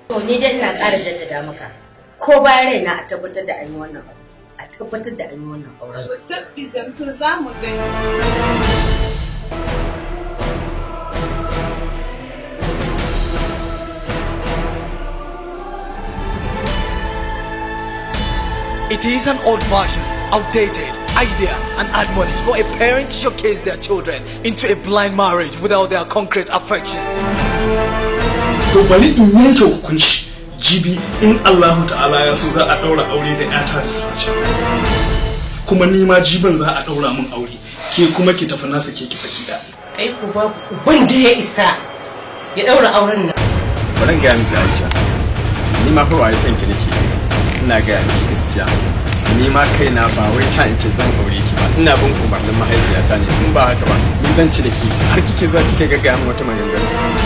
To ni dai ina ƙara jaddada maka ko bayan raina a tabbatar da an yi wannan abu. A tabbatar da an yi wannan auren. Tabbijin to za mu gani. It is an old-fashioned, outdated idea and admonish for a parent to showcase their children into a blind marriage without their concrete affections. To bari in yanke hukunci jibi in Allahu ta'ala ya so za a daura aure da yata da Siraja. Kuma ni ma jiban za a daura min aure ke kuma ki tafi nasa ke ki saki da. Ai ku ba wanda ya isa ya daura auren nan. Bari ga miki Aisha. Ni ma fa wai san ki nake. Ina ga miki gaskiya. Ni ma kaina ba wai ta in ce zan aure ki ba. Ina bin umarnin mahaifiyata ne. In ba haka ba, ni zan ci da ki har kike zuwa kike ga min wata maganganu.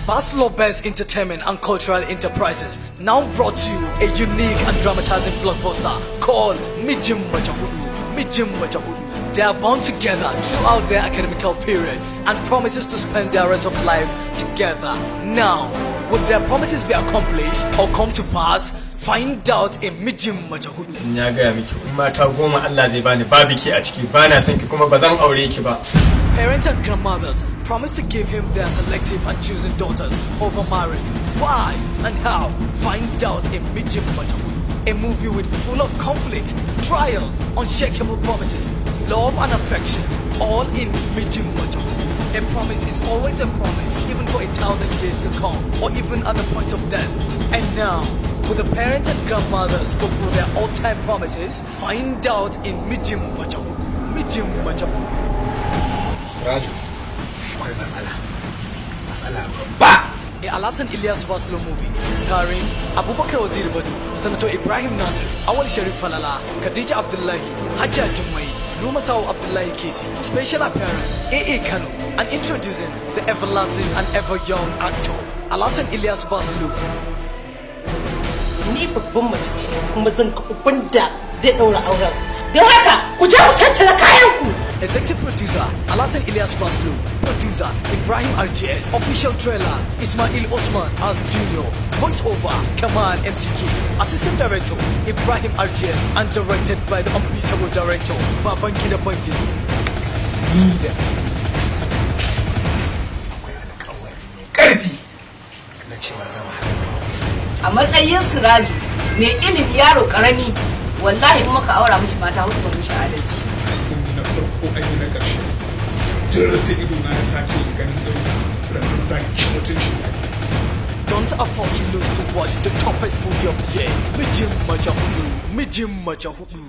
Baslo Best Entertainment and Cultural Enterprises now brought you a unique and dramatizing blockbuster called Mijin Hudu. Mijin Hudu. They are bound together throughout their academical period and promises to spend their rest of life together. Now, will their promises be accomplished or come to pass? Find out in Mijin Hudu. Ya gaya miki mata goma Allah zai bani babu ki a ciki bana son ki kuma bazan aure ki ba. Parents and grandmothers promise to give him their selective and chosen daughters over marriage. Why and how? Find out in Mijin Hudu. A movie with full of conflict, trials, unshakable promises, love and affections, all in Mijin Hudu. A promise is always a promise, even for 1,000 years to come, or even at the point of death. And now, with the parents and grandmothers fulfill their all-time promises, find out in Mijin Hudu. Mijin Hudu. Siraju, akwai matsala babba. A Alasan Ilyas Baslo movie starring Abubakar Waziri Badu, Senator Ibrahim Nasir, Awal Sharif Falala, Khadija Abdullahi, Hajja Jummai, Ruma Saw Abdullahi Keti, special appearance A.A. Kano, and introducing the everlasting and ever young actor Alasan Ilyas Baslo. Ni babban mace ce kuma zan ga uban da zai daura auren. Don haka ku je ku tattara kayan ku. Executive producer Alasan Ilyas Baslo, producer Ibrahim RGS, official trailer Ismail Osman as Junior, voice over Kamal MCK, assistant director Ibrahim RGS, and directed by the unbeatable director Babangida Bangida. Ni da akwai alƙawari mai ƙarfi na cewa za mu haɗa. A matsayin Siraju mai ilimi yaro karami wallahi in muka aura mishi mata hudu ba mishi adalci. Na farko an yi na ƙarshe. Tare da ido na ya sake ganin ranar ta ci mutunci. Don't afford to lose to watch the toughest movie of the year, Mijin Hudu.